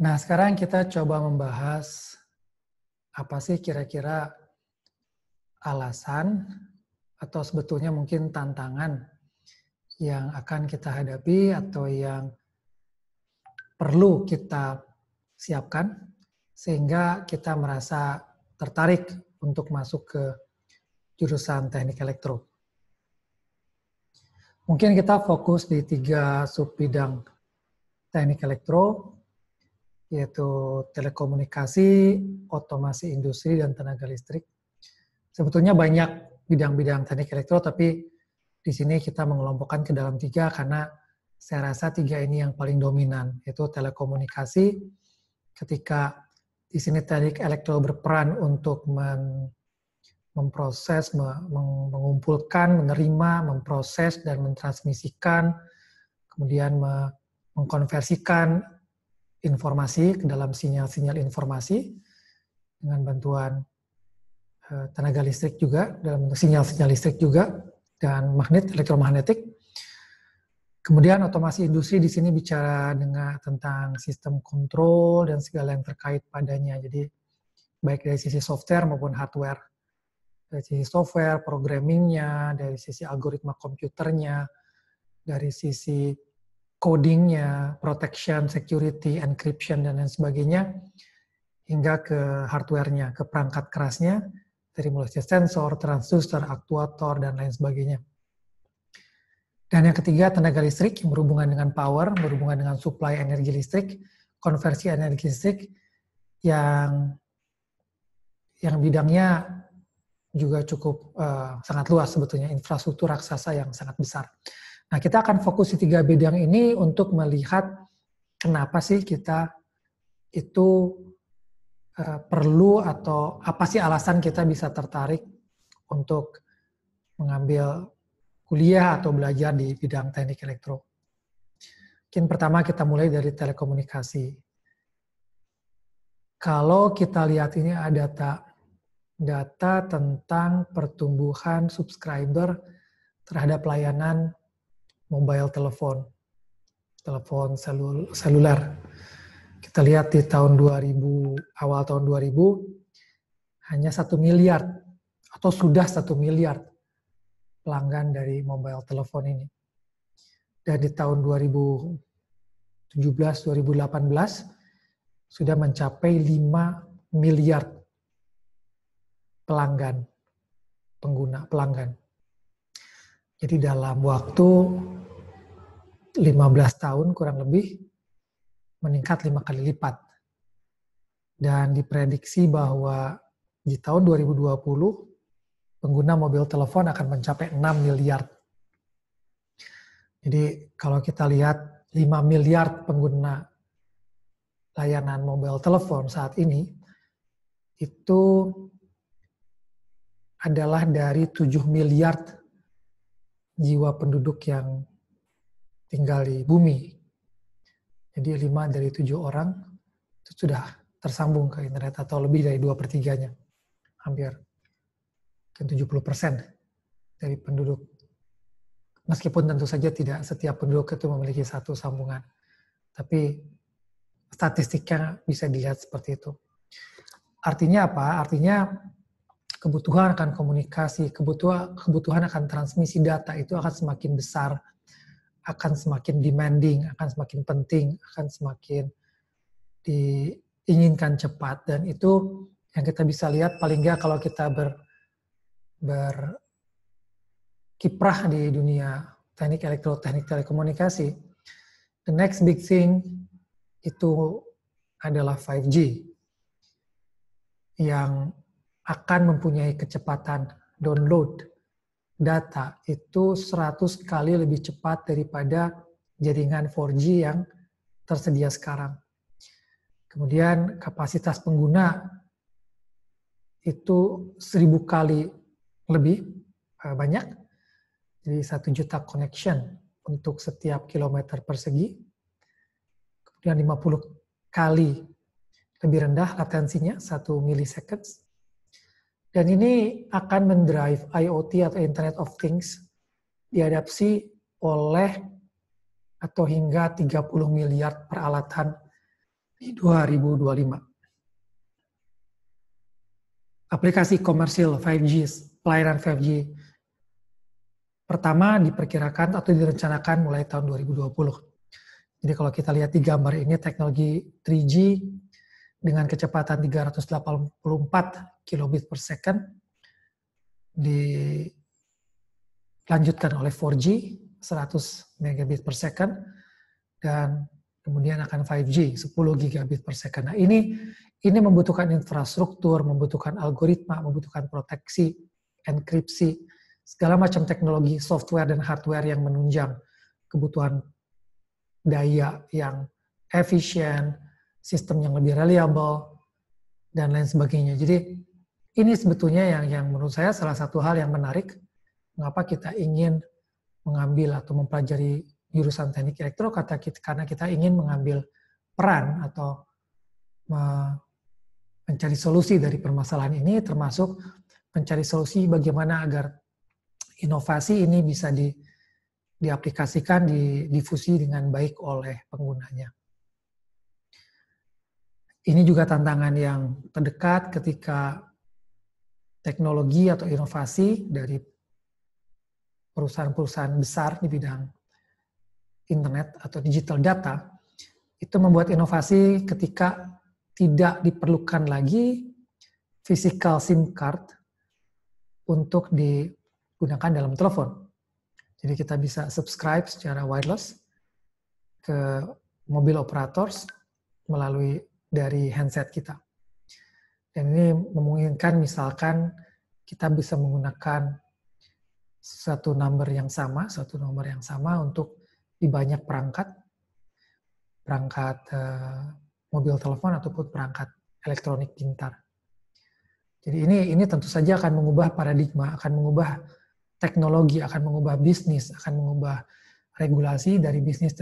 Nah, sekarang kita coba membahas apa sih kira-kira alasan atau sebetulnya mungkin tantangan yang akan kita hadapi atau yang perlu kita siapkan sehingga kita merasa tertarik untuk masuk ke jurusan teknik elektro. Mungkin kita fokus di 3 sub bidang teknik elektro, yaitu telekomunikasi, otomasi industri, dan tenaga listrik. Sebetulnya banyak bidang-bidang teknik elektro, tapi di sini kita mengelompokkan ke dalam 3 karena saya rasa 3 ini yang paling dominan, yaitu telekomunikasi. Ketika di sini teknik elektro berperan untuk memproses, mengumpulkan, menerima, memproses, dan mentransmisikan, kemudian mengkonversikan informasi ke dalam sinyal-sinyal informasi dengan bantuan tenaga listrik juga, dalam sinyal-sinyal listrik juga, dan magnet, elektromagnetik. Kemudian otomasi industri di sini bicara tentang sistem kontrol dan segala yang terkait padanya. Jadi baik dari sisi software maupun hardware. Dari sisi software, programmingnya, dari sisi algoritma komputernya, dari sisi codingnya, protection, security, encryption, dan lain sebagainya, hingga ke hardware-nya, ke perangkat kerasnya, dari mulai sensor, transducer, aktuator, dan lain sebagainya. Dan yang ketiga, tenaga listrik yang berhubungan dengan power, berhubungan dengan supply energi listrik, konversi energi listrik, yang bidangnya juga cukup sangat luas sebetulnya, infrastruktur raksasa yang sangat besar. Nah, kita akan fokus di 3 bidang ini untuk melihat kenapa sih kita itu perlu atau apa sih alasan kita bisa tertarik untuk mengambil kuliah atau belajar di bidang teknik elektro. Mungkin pertama kita mulai dari telekomunikasi. Kalau kita lihat ini ada data tentang pertumbuhan subscriber terhadap layanan mobile telepon seluler. Kita lihat di tahun 2000, awal tahun 2000, hanya 1 miliar atau sudah 1 miliar pelanggan dari mobile telepon ini. Dan di tahun 2017-2018 sudah mencapai 5 miliar pelanggan. Jadi dalam waktu 15 tahun kurang lebih meningkat 5 kali lipat. Dan diprediksi bahwa di tahun 2020 pengguna mobil telepon akan mencapai 6 miliar. Jadi kalau kita lihat 5 miliar pengguna layanan mobile telepon saat ini, itu adalah dari 7 miliar jiwa penduduk yang tinggal di bumi. Jadi 5 dari 7 orang itu sudah tersambung ke internet atau lebih dari 2/3-nya. Hampir 70% dari penduduk. Meskipun tentu saja tidak setiap penduduk itu memiliki satu sambungan. Tapi statistiknya bisa dilihat seperti itu. Artinya apa? Artinya kebutuhan akan komunikasi, kebutuhan akan transmisi data itu akan semakin besar, akan semakin demanding, akan semakin penting, akan semakin diinginkan cepat. Dan itu yang kita bisa lihat paling nggak kalau kita berkiprah di dunia teknik elektro, teknik telekomunikasi, the next big thing itu adalah 5G yang akan mempunyai kecepatan download data itu 100 kali lebih cepat daripada jaringan 4G yang tersedia sekarang. Kemudian kapasitas pengguna itu 1000 kali lebih banyak, jadi 1 juta connection untuk setiap kilometer persegi. Kemudian 50 kali lebih rendah latensinya, 1 milliseconds. Dan ini akan mendrive IoT atau Internet of Things diadopsi oleh atau hingga 30 miliar peralatan di 2025. Aplikasi komersil 5G, pelayanan 5G pertama diperkirakan atau direncanakan mulai tahun 2020. Jadi kalau kita lihat di gambar ini, teknologi 3G dengan kecepatan 384 kilobit per second dilanjutkan oleh 4G 100 megabit per second, dan kemudian akan 5G 10 gigabit per second. Nah, ini membutuhkan infrastruktur, membutuhkan algoritma, membutuhkan proteksi, enkripsi, segala macam teknologi software dan hardware yang menunjang kebutuhan daya yang efisien, sistem yang lebih reliable, dan lain sebagainya. Jadi ini sebetulnya yang menurut saya salah satu hal yang menarik mengapa kita ingin mengambil atau mempelajari jurusan teknik elektro, karena kita ingin mengambil peran atau mencari solusi dari permasalahan ini, termasuk mencari solusi bagaimana agar inovasi ini bisa diaplikasikan, didifusi dengan baik oleh penggunanya. Ini juga tantangan yang terdekat ketika teknologi atau inovasi dari perusahaan-perusahaan besar di bidang internet atau digital data itu membuat inovasi ketika tidak diperlukan lagi physical SIM card untuk digunakan dalam telepon. Jadi kita bisa subscribe secara wireless ke mobil operators melalui dari handset kita. Dan ini memungkinkan misalkan kita bisa menggunakan satu nomor yang sama untuk di banyak perangkat mobil telepon ataupun perangkat elektronik pintar. Jadi ini tentu saja akan mengubah paradigma, akan mengubah teknologi, akan mengubah bisnis, akan mengubah regulasi dari bisnis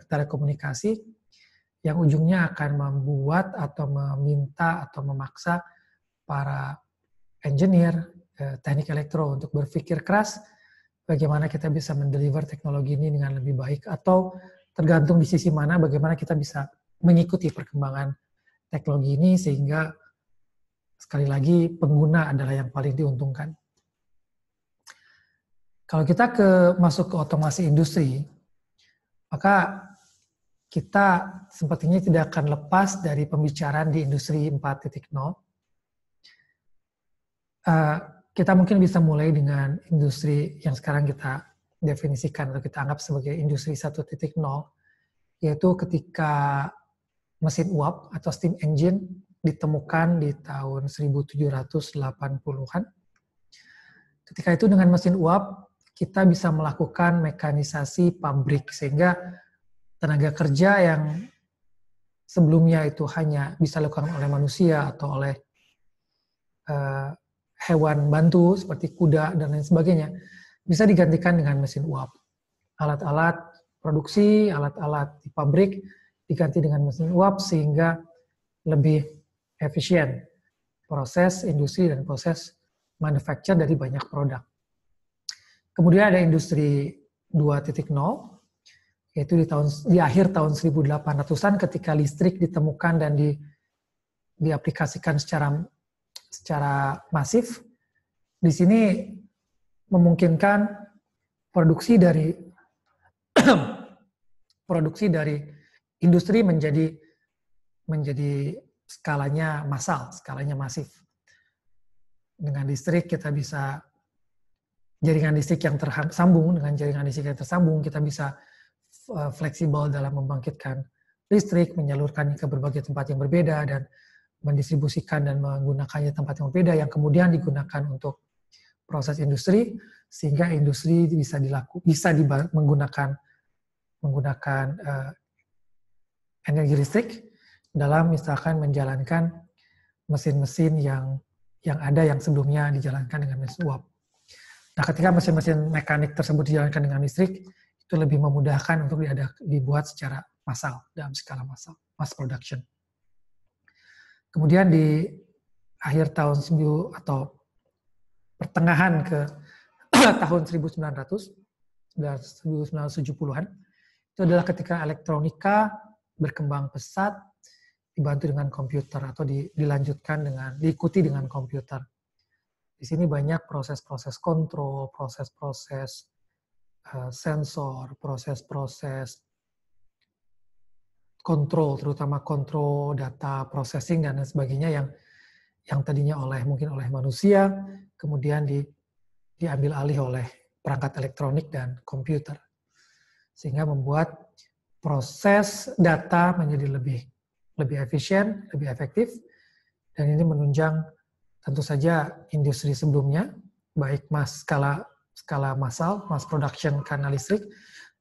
telekomunikasi yang ujungnya akan membuat atau meminta atau memaksa para engineer teknik elektro untuk berpikir keras bagaimana kita bisa mendeliver teknologi ini dengan lebih baik, atau tergantung di sisi mana bagaimana kita bisa mengikuti perkembangan teknologi ini sehingga sekali lagi pengguna adalah yang paling diuntungkan. Kalau kita masuk ke otomasi industri, maka kita sepertinya tidak akan lepas dari pembicaraan di industri 4.0. Kita mungkin bisa mulai dengan industri yang sekarang kita definisikan atau kita anggap sebagai industri 1.0, yaitu ketika mesin uap atau steam engine ditemukan di tahun 1780-an. Ketika itu dengan mesin uap, kita bisa melakukan mekanisasi pabrik, sehingga tenaga kerja yang sebelumnya itu hanya bisa dilakukan oleh manusia atau oleh hewan bantu seperti kuda dan lain sebagainya, bisa digantikan dengan mesin uap. Alat-alat produksi, alat-alat di pabrik diganti dengan mesin uap sehingga lebih efisien proses industri dan proses manufacture dari banyak produk. Kemudian ada industri 2.0, yaitu di akhir tahun 1800-an ketika listrik ditemukan dan diaplikasikan secara masif. Di sini memungkinkan produksi dari industri menjadi skalanya massal, skalanya masif. Dengan listrik kita bisa jaringan listrik yang tersambung, dengan jaringan listrik yang tersambung kita bisa fleksibel dalam membangkitkan listrik, menyalurkannya ke berbagai tempat yang berbeda dan mendistribusikan dan menggunakannya tempat yang berbeda yang kemudian digunakan untuk proses industri, sehingga industri bisa menggunakan energi listrik dalam misalkan menjalankan mesin-mesin yang ada yang sebelumnya dijalankan dengan mesin uap. Nah, ketika mesin-mesin mekanik tersebut dijalankan dengan listrik, itu lebih memudahkan untuk dibuat secara massal, dalam skala massal, mass production. Kemudian di akhir tahun atau pertengahan ke tahun 1970-an, itu adalah ketika elektronika berkembang pesat, dibantu dengan komputer atau diikuti dengan komputer. Di sini banyak proses-proses kontrol, proses-proses sensor, proses-proses kontrol, terutama kontrol data processing dan lain sebagainya yang tadinya mungkin oleh manusia, kemudian diambil alih oleh perangkat elektronik dan komputer. Sehingga membuat proses data menjadi lebih efisien, lebih efektif, dan ini menunjang tentu saja industri sebelumnya, baik skala massal, mass production karena listrik,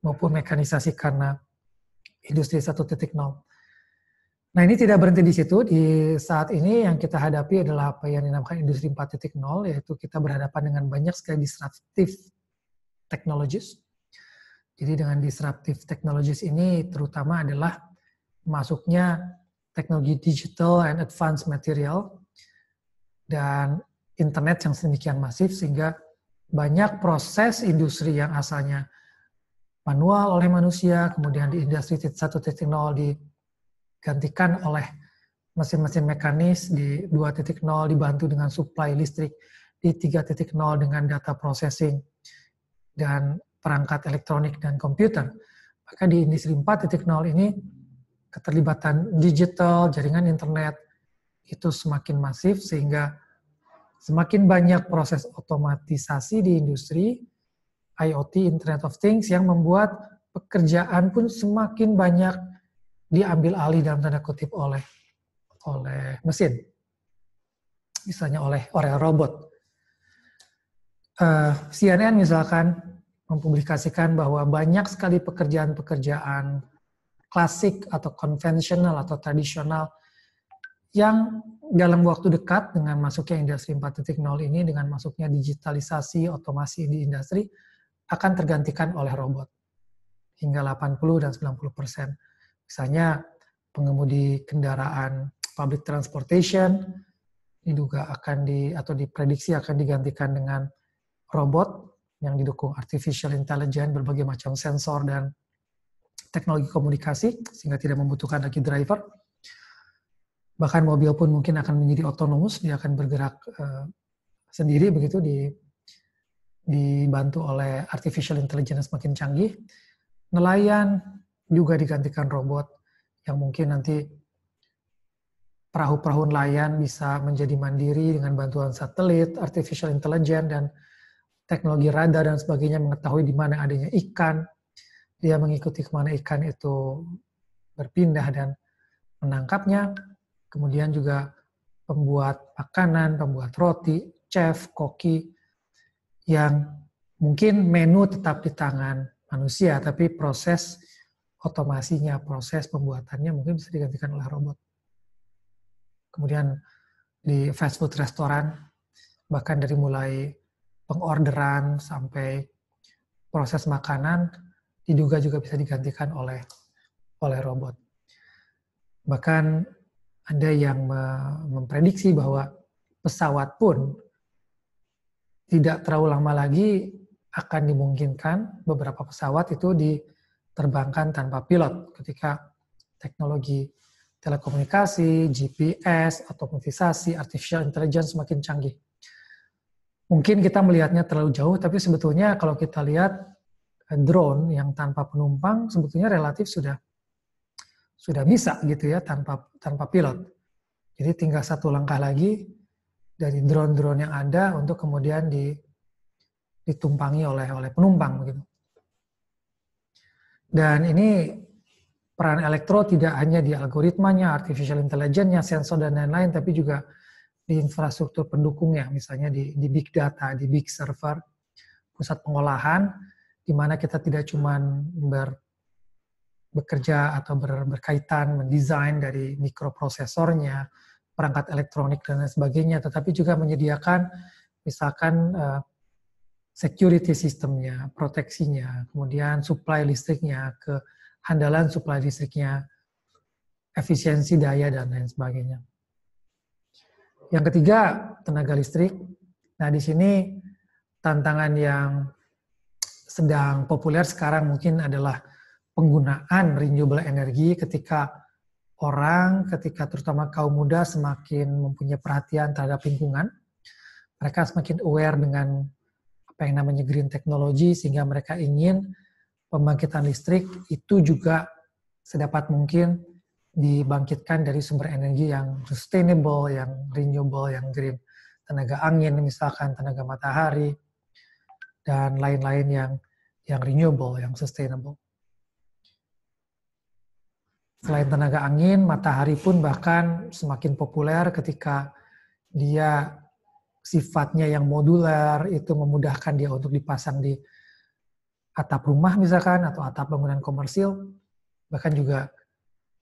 maupun mekanisasi karena industri 1.0. Nah, ini tidak berhenti di situ. Di saat ini yang kita hadapi adalah apa yang dinamakan industri 4.0, yaitu kita berhadapan dengan banyak sekali disruptive technologies. Jadi dengan disruptive technologies ini terutama adalah masuknya teknologi digital and advanced material dan internet yang sedemikian masif sehingga banyak proses industri yang asalnya manual oleh manusia, kemudian di industri 1.0 digantikan oleh mesin-mesin mekanis, di 2.0 dibantu dengan supply listrik, di 3.0 dengan data processing dan perangkat elektronik dan komputer. Maka di industri 4.0 ini keterlibatan digital, jaringan internet itu semakin masif sehingga semakin banyak proses otomatisasi di industri, IoT, Internet of Things, yang membuat pekerjaan pun semakin banyak diambil alih dalam tanda kutip oleh mesin. Misalnya oleh robot. CNN misalkan mempublikasikan bahwa banyak sekali pekerjaan-pekerjaan klasik atau konvensional atau tradisional yang dalam waktu dekat dengan masuknya industri 4.0 ini, dengan masuknya digitalisasi, otomasi di industri, akan tergantikan oleh robot. Hingga 80 dan 90%. Misalnya pengemudi kendaraan public transportation diduga atau diprediksi akan digantikan dengan robot yang didukung artificial intelligence, berbagai macam sensor dan teknologi komunikasi sehingga tidak membutuhkan lagi driver. Bahkan mobil pun mungkin akan menjadi autonomous, dia akan bergerak sendiri begitu dibantu oleh artificial intelligence semakin canggih. Nelayan juga digantikan robot yang mungkin nanti perahu-perahu nelayan bisa menjadi mandiri dengan bantuan satelit, artificial intelligence, dan teknologi radar dan sebagainya, mengetahui di mana adanya ikan. Dia mengikuti kemana ikan itu berpindah dan menangkapnya. Kemudian juga pembuat makanan, pembuat roti, chef, koki, yang mungkin menu tetap di tangan manusia, tapi proses otomasinya, proses pembuatannya mungkin bisa digantikan oleh robot. Kemudian di fast food restoran, bahkan dari mulai pengorderan sampai proses makanan, diduga juga bisa digantikan oleh robot. Bahkan ada yang memprediksi bahwa pesawat pun tidak terlalu lama lagi akan dimungkinkan beberapa pesawat itu diterbangkan tanpa pilot ketika teknologi telekomunikasi, GPS, otomatisasi, artificial intelligence semakin canggih. Mungkin kita melihatnya terlalu jauh, tapi sebetulnya kalau kita lihat drone yang tanpa penumpang sebetulnya relatif sudah bisa gitu ya, tanpa pilot. Jadi tinggal satu langkah lagi dari drone-drone yang ada untuk kemudian ditumpangi oleh penumpang begitu. Dan ini peran elektro tidak hanya di algoritmanya, artificial intelligence-nya, sensor dan lain-lain, tapi juga di infrastruktur pendukungnya, misalnya di big data, di big server, pusat pengolahan, di mana kita tidak cuma bekerja atau berkaitan mendesain dari mikroprosesornya, perangkat elektronik dan lain sebagainya, tetapi juga menyediakan misalkan security sistemnya, proteksinya, kemudian supply listriknya, kehandalan supply listriknya, efisiensi daya dan lain sebagainya. Yang ketiga, tenaga listrik. Nah, di sini tantangan yang sedang populer sekarang mungkin adalah penggunaan renewable energy ketika orang ketika terutama kaum muda semakin mempunyai perhatian terhadap lingkungan, mereka semakin aware dengan apa yang namanya green technology, sehingga mereka ingin pembangkitan listrik itu juga sedapat mungkin dibangkitkan dari sumber energi yang sustainable, yang renewable, yang green. Tenaga angin misalkan, tenaga matahari, dan lain-lain yang renewable, yang sustainable. Selain tenaga angin, matahari pun bahkan semakin populer ketika dia sifatnya yang modular, itu memudahkan dia untuk dipasang di atap rumah misalkan, atau atap bangunan komersil. Bahkan juga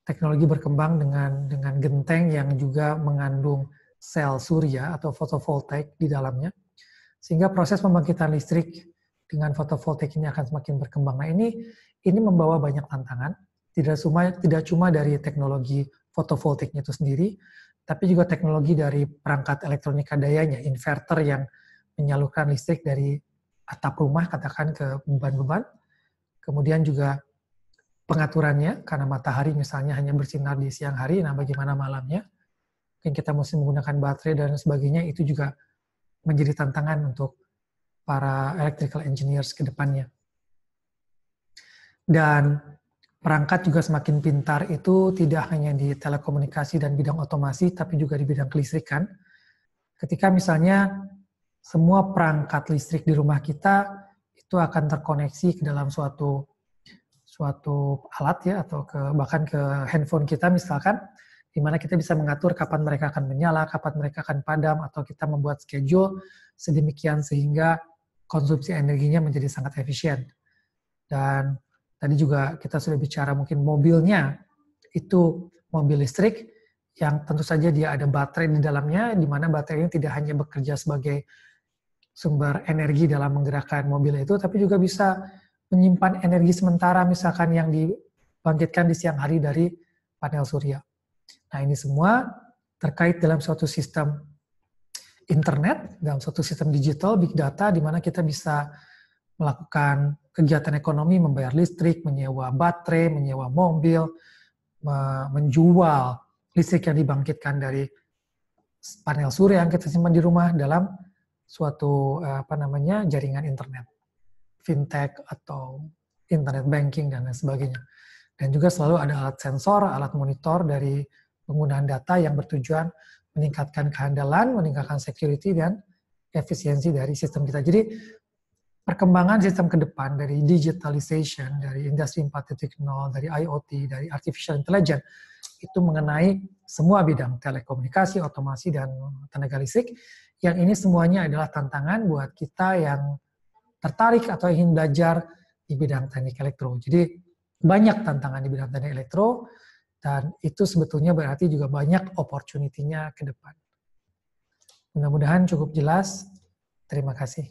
teknologi berkembang dengan genteng yang juga mengandung sel surya atau fotovoltaik di dalamnya. Sehingga proses pembangkitan listrik dengan fotovoltaik ini akan semakin berkembang. Nah, ini membawa banyak tantangan, tidak cuma dari teknologi fotovoltaiknya itu sendiri, tapi juga teknologi dari perangkat elektronika dayanya, inverter yang menyalurkan listrik dari atap rumah, katakan ke beban-beban. Kemudian juga pengaturannya, karena matahari misalnya hanya bersinar di siang hari, nah bagaimana malamnya? Mungkin kita mesti menggunakan baterai dan sebagainya, itu juga menjadi tantangan untuk para electrical engineers ke depannya. Dan perangkat juga semakin pintar itu tidak hanya di telekomunikasi dan bidang otomasi, tapi juga di bidang kelistrikan. Ketika misalnya semua perangkat listrik di rumah kita itu akan terkoneksi ke dalam suatu alat ya, atau bahkan ke handphone kita misalkan, di mana kita bisa mengatur kapan mereka akan menyala, kapan mereka akan padam, atau kita membuat schedule sedemikian sehingga konsumsi energinya menjadi sangat efisien. Dan tadi juga kita sudah bicara mungkin mobilnya, itu mobil listrik yang tentu saja dia ada baterai di dalamnya, di mana baterai ini tidak hanya bekerja sebagai sumber energi dalam menggerakkan mobil itu, tapi juga bisa menyimpan energi sementara misalkan yang dibangkitkan di siang hari dari panel surya. Nah, ini semua terkait dalam suatu sistem internet, dalam suatu sistem digital, big data, di mana kita bisa melakukan kegiatan ekonomi, membayar listrik, menyewa baterai, menyewa mobil, menjual listrik yang dibangkitkan dari panel surya yang kita simpan di rumah dalam suatu jaringan internet, fintech atau internet banking dan lain sebagainya. Dan juga selalu ada alat sensor, alat monitor dari penggunaan data yang bertujuan meningkatkan kehandalan, meningkatkan security dan efisiensi dari sistem kita. Jadi perkembangan sistem ke depan dari digitalization, dari industri 4.0, dari IoT, dari artificial intelligence, itu mengenai semua bidang telekomunikasi, otomasi, dan tenaga listrik. Yang ini semuanya adalah tantangan buat kita yang tertarik atau ingin belajar di bidang teknik elektro. Jadi banyak tantangan di bidang teknik elektro, dan itu sebetulnya berarti juga banyak opportunity-nya ke depan. Mudah-mudahan cukup jelas. Terima kasih.